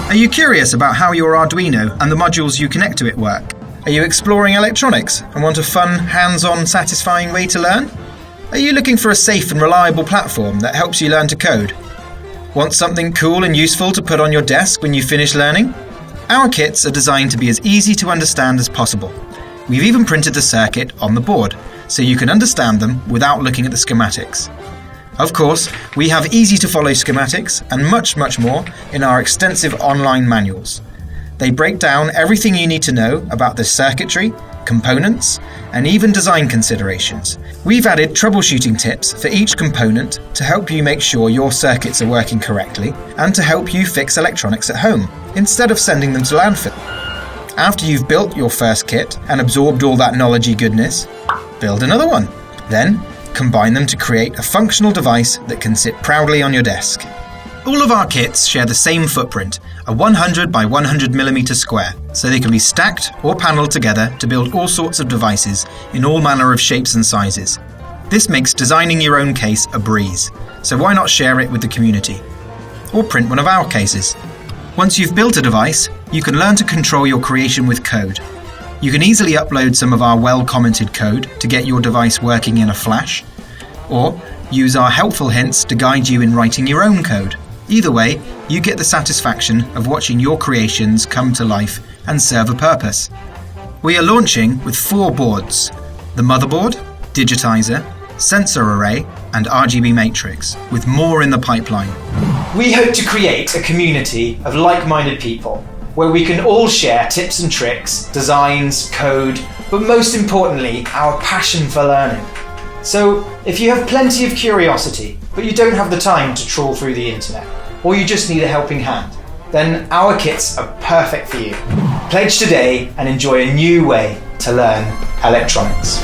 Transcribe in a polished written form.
Are you curious about how your Arduino and the modules you connect to it work? Are you exploring electronics and want a fun, hands-on, satisfying way to learn? Are you looking for a safe and reliable platform that helps you learn to code? Want something cool and useful to put on your desk when you finish learning? Our kits are designed to be as easy to understand as possible. We've even printed the circuit on the board, so you can understand them without looking at the schematics. Of course, we have easy-to-follow schematics and much more in our extensive online manuals. They break down everything you need to know about the circuitry, components, and even design considerations. We've added troubleshooting tips for each component to help you make sure your circuits are working correctly and to help you fix electronics at home, instead of sending them to landfill. After you've built your first kit and absorbed all that knowledge-y goodness, build another one. Then, combine them to create a functional device that can sit proudly on your desk. All of our kits share the same footprint, a 100 by 100 mm square, so they can be stacked or panelled together to build all sorts of devices in all manner of shapes and sizes. This makes designing your own case a breeze, so why not share it with the community? Or print one of our cases. Once you've built a device, you can learn to control your creation with code. You can easily upload some of our well-commented code to get your device working in a flash, or use our helpful hints to guide you in writing your own code. Either way, you get the satisfaction of watching your creations come to life and serve a purpose. We are launching with 4 boards: the motherboard, digitizer, sensor array, and RGB matrix, with more in the pipeline. We hope to create a community of like-minded people, where we can all share tips and tricks, designs, code, but most importantly, our passion for learning. So, if you have plenty of curiosity, but you don't have the time to trawl through the internet, or you just need a helping hand, then our kits are perfect for you. Pledge today and enjoy a new way to learn electronics.